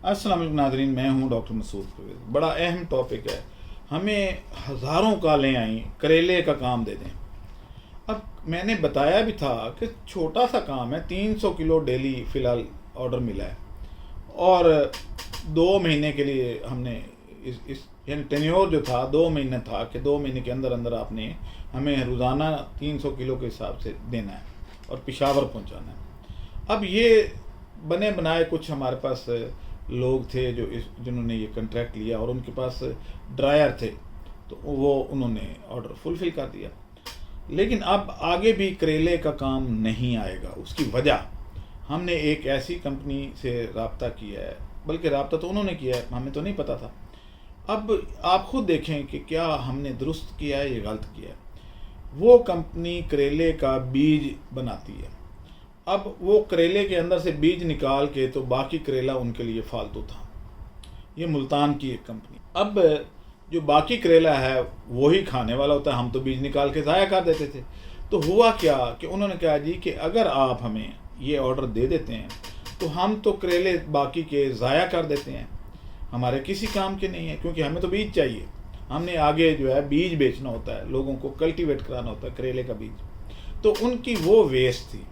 अस्सलाम वालेकुम नाज़रीन, मैं हूं डॉक्टर मसूद परवेज़। बड़ा अहम टॉपिक है। हमें हज़ारों कॉलें आई करेले का काम दे दें। अब मैंने बताया भी था कि छोटा सा काम है, 300 किलो डेली फ़िलहाल ऑर्डर मिला है और 2 महीने के लिए हमने इस यानी टेन्योर जो था 2 महीने था कि 2 महीने के अंदर अंदर आपने हमें रोज़ाना 300 किलो के हिसाब से देना है और पेशावर पहुंचाना है। अब ये बने बनाए कुछ हमारे पास लोग थे जिन्होंने ये कॉन्ट्रैक्ट लिया और उनके पास ड्रायर थे, तो वो उन्होंने ऑर्डर फुलफ़िल कर दिया। लेकिन अब आगे भी करेले का काम नहीं आएगा। उसकी वजह, हमने एक ऐसी कंपनी से रब्ता किया है, बल्कि रब्ता तो उन्होंने किया है, हमें तो नहीं पता था। अब आप खुद देखें कि क्या हमने दुरुस्त किया है या गलत किया है। वो कंपनी करेले का बीज बनाती है। अब वो करेले के अंदर से बीज निकाल के तो बाकी करेला उनके लिए फालतू था। ये मुल्तान की एक कंपनी। अब जो बाकी करेला है वही खाने वाला होता है, हम तो बीज निकाल के ज़ाया कर देते थे। तो हुआ क्या कि उन्होंने कहा जी कि अगर आप हमें ये ऑर्डर दे देते हैं तो हम तो करेले बाकी के ज़ाया कर देते हैं, हमारे किसी काम के नहीं है, क्योंकि हमें तो बीज चाहिए। हमने आगे जो है बीज बेचना होता है, लोगों को कल्टीवेट कराना होता है करेले का बीज। तो उनकी वो वेस्ट थी।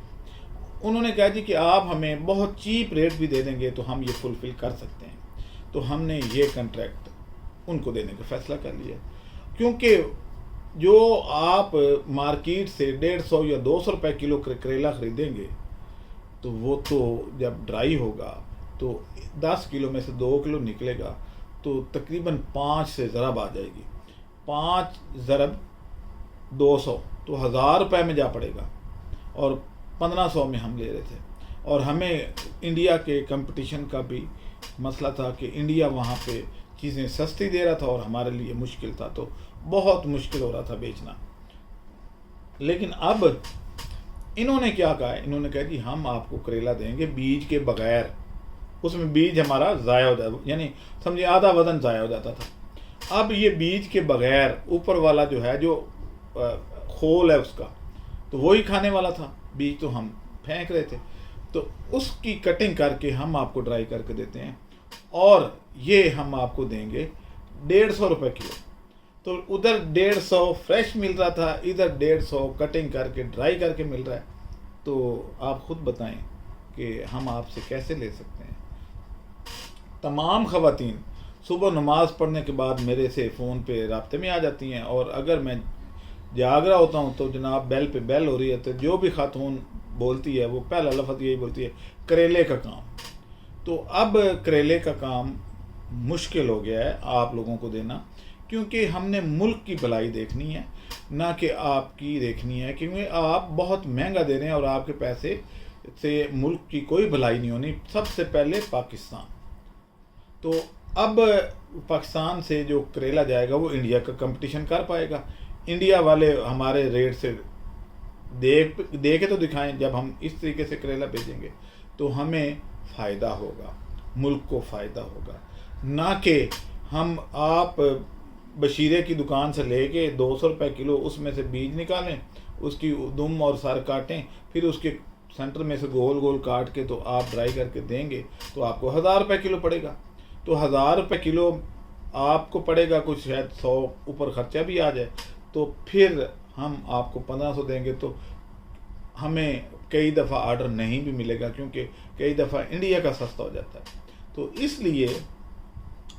उन्होंने कहा जी कि आप हमें बहुत चीप रेट भी दे देंगे तो हम ये फुलफ़िल कर सकते हैं। तो हमने ये कॉन्ट्रैक्ट उनको देने का फ़ैसला कर लिया, क्योंकि जो आप मार्केट से 150 या 200 रुपये किलो करेला ख़रीदेंगे तो वो तो जब ड्राई होगा तो 10 किलो में से 2 किलो निकलेगा तो तकरीबन 5 से ज़रब आ जाएगी। 5 ज़रब 200 तो 1000 रुपये में जा पड़ेगा और 1500 में हम ले रहे थे। और हमें इंडिया के कंपटीशन का भी मसला था कि इंडिया वहाँ पे चीज़ें सस्ती दे रहा था और हमारे लिए मुश्किल था, तो बहुत मुश्किल हो रहा था बेचना। लेकिन अब इन्होंने क्या कहा, इन्होंने कहा कि हम आपको करेला देंगे बीज के बगैर। उसमें बीज हमारा ज़ाया हो जाता, यानी समझिए आधा वज़न ज़ाया हो जाता था। अब ये बीज के बगैर ऊपर वाला जो है, जो खोल है उसका, तो वही खाने वाला था, बीज तो हम फेंक रहे थे। तो उसकी कटिंग करके हम आपको ड्राई करके देते हैं और ये हम आपको देंगे 150 रुपये किलो। तो उधर 150 फ्रेश मिल रहा था, इधर 150 कटिंग करके ड्राई करके मिल रहा है। तो आप ख़ुद बताएं कि हम आपसे कैसे ले सकते हैं। तमाम ख़वातीन सुबह नमाज़ पढ़ने के बाद मेरे से फ़ोन पे राब्ते में आ जाती हैं, और अगर मैं जाग रहा होता हूँ तो जनाब बेल पे बेल हो रही है, तो जो भी खातून बोलती है वो पहला लफ्ज़ यही बोलती है, करेले का काम। तो अब करेले का काम मुश्किल हो गया है आप लोगों को देना, क्योंकि हमने मुल्क की भलाई देखनी है, ना कि आपकी देखनी है, क्योंकि आप बहुत महंगा दे रहे हैं और आपके पैसे से मुल्क की कोई भलाई नहीं होनी। सबसे पहले पाकिस्तान। तो अब पाकिस्तान से जो करेला जाएगा वो इंडिया का कंपटीशन कर पाएगा। इंडिया वाले हमारे रेट से दे के तो दिखाएं। जब हम इस तरीके से करेला बेचेंगे तो हमें फ़ायदा होगा, मुल्क को फ़ायदा होगा, ना कि हम आप बशीरे की दुकान से लेके 200 रुपये किलो उसमें से बीज निकालें, उसकी दुम और सर काटें, फिर उसके सेंटर में से गोल गोल काट के तो आप ड्राई करके देंगे तो आपको 1000 रुपये किलो पड़ेगा। तो 1000 रुपये किलो आपको पड़ेगा, कुछ शायद 100 ऊपर ख़र्चा भी आ जाए, तो फिर हम आपको 1500 देंगे तो हमें कई दफ़ा ऑर्डर नहीं भी मिलेगा, क्योंकि कई दफ़ा इंडिया का सस्ता हो जाता है। तो इसलिए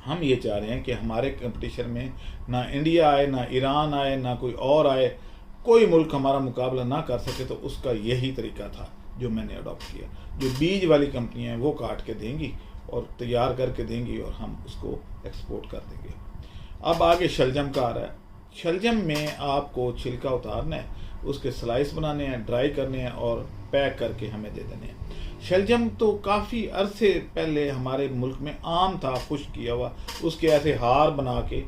हम ये चाह रहे हैं कि हमारे कंपटीशन में ना इंडिया आए, ना ईरान आए, ना कोई और आए, कोई मुल्क हमारा मुकाबला ना कर सके। तो उसका यही तरीका था जो मैंने अडॉप्ट किया। जो बीज वाली कंपनियाँ हैं वो काट के देंगी और तैयार करके देंगी और हम उसको एक्सपोर्ट कर देंगे। अब आगे शलजम का आ रहा है। शलजम में आपको छिलका उतारना है, उसके स्लाइस बनाने हैं, ड्राई करने हैं और पैक करके हमें दे देने हैं। शलजम तो काफ़ी अरसे पहले हमारे मुल्क में आम था, खुश्क किया हुआ, उसके ऐसे हार बना के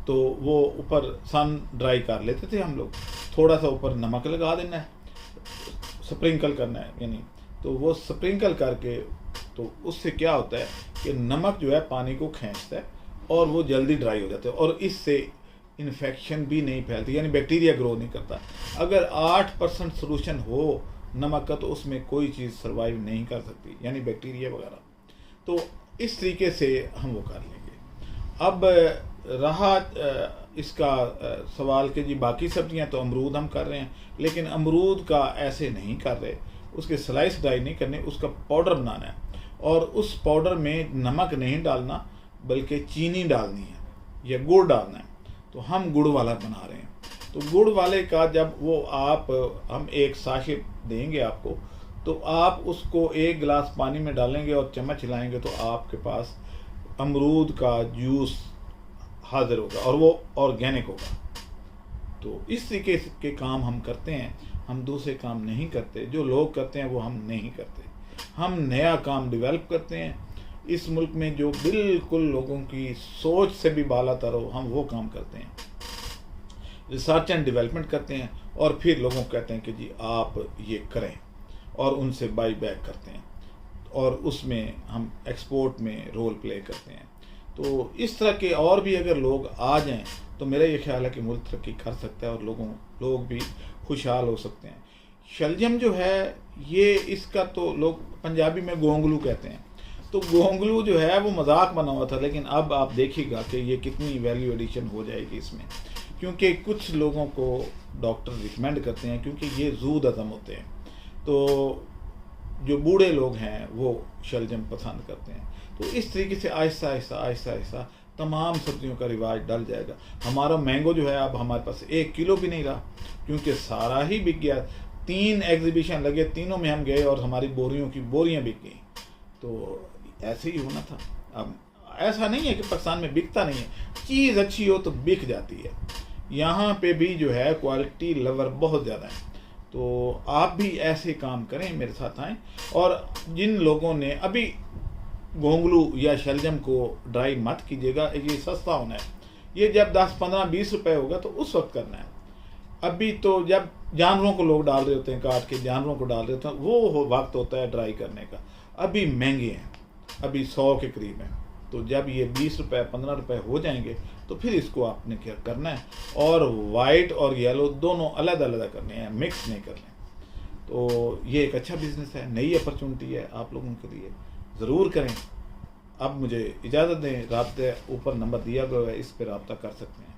तो वो ऊपर सन ड्राई कर लेते थे हम लोग। थोड़ा सा ऊपर नमक लगा देना है, स्प्रिंकल करना है, यानी तो वो स्प्रिंकल करके, तो उससे क्या होता है कि नमक जो है पानी को खींचता है और वो जल्दी ड्राई हो जाता है और इससे इन्फेक्शन भी नहीं फैलती, यानी बैक्टीरिया ग्रो नहीं करता। अगर 8% सोल्यूशन हो नमक का तो उसमें कोई चीज़ सर्वाइव नहीं कर सकती, यानी बैक्टीरिया वगैरह। तो इस तरीके से हम वो कर लेंगे। अब रहा इसका सवाल कि जी बाकी सब्जियां, तो अमरूद हम कर रहे हैं, लेकिन अमरूद का ऐसे नहीं कर रहे, उसके स्लाइस ड्राई नहीं करने, उसका पाउडर बनाना है और उस पाउडर में नमक नहीं डालना बल्कि चीनी डालनी है या गुड़ डालना है। तो हम गुड़ वाला बना रहे हैं। तो गुड़ वाले का जब वो हम एक साशे देंगे आपको, तो आप उसको 1 गिलास पानी में डालेंगे और चम्मच हिलाएंगे तो आपके पास अमरूद का जूस हाजिर होगा और वो ऑर्गेनिक होगा। तो इस तरीके के काम हम करते हैं, हम दूसरे काम नहीं करते। जो लोग करते हैं वो हम नहीं करते, हम नया काम डेवलप करते हैं। इस मुल्क में जो बिल्कुल लोगों की सोच से भी बालातर हो, हम वो काम करते हैं, रिसर्च एंड डेवलपमेंट करते हैं और फिर लोगों को कहते हैं कि जी आप ये करें और उनसे बाई बैक करते हैं और उसमें हम एक्सपोर्ट में रोल प्ले करते हैं। तो इस तरह के और भी अगर लोग आ जाएं तो मेरा ये ख्याल है कि मुल्क तरक्की कर सकता है और लोग भी खुशहाल हो सकते हैं। शलजम जो है ये, इसका तो लोग पंजाबी में गोंगलू कहते हैं। तो गोंगलू जो है वो मजाक बना हुआ था, लेकिन अब आप देखिएगा कि ये कितनी वैल्यू एडिशन हो जाएगी इसमें, क्योंकि कुछ लोगों को डॉक्टर रिकमेंड करते हैं क्योंकि ये ज़ूद हज़म होते हैं। तो जो बूढ़े लोग हैं वो शलजम पसंद करते हैं। तो इस तरीके से आहिस्ता आहिस्ता तमाम सब्जियों का रिवाज डल जाएगा। हमारा मैंगो जो है अब हमारे पास 1 किलो भी नहीं रहा, क्योंकि सारा ही बिक गया। 3 एग्जीबिशन लगे, तीनों में हम गए और हमारी बोरियों की बोरियां बिक गई। तो ऐसे ही होना था। अब ऐसा नहीं है कि पाकिस्तान में बिकता नहीं है, चीज़ अच्छी हो तो बिक जाती है। यहाँ पे भी जो है क्वालिटी लवर बहुत ज़्यादा है। तो आप भी ऐसे काम करें, मेरे साथ आएँ। और जिन लोगों ने अभी गोंगलू या शलजम को ड्राई मत कीजिएगा, ये सस्ता होना है। ये जब 10, 15, 20 रुपए होगा तो उस वक्त करना है। अभी तो जब जानवरों को लोग डाल रहे होते हैं, काट के जानवरों को डाल रहे होते हैं, वो वक्त होता है ड्राई करने का। अभी महंगे हैं, अभी 100 के करीब हैं। तो जब ये 20 रुपए 15 रुपए हो जाएंगे तो फिर इसको आपने क्या करना है, और वाइट और येलो दोनों अलग अलग करने हैं, मिक्स नहीं करने। तो ये एक अच्छा बिजनेस है, नई अपॉर्चुनिटी है आप लोगों के लिए, ज़रूर करें। अब मुझे इजाज़त दें, राब्ते ऊपर नंबर दिया गया है, इस पर रब्ता कर सकते हैं।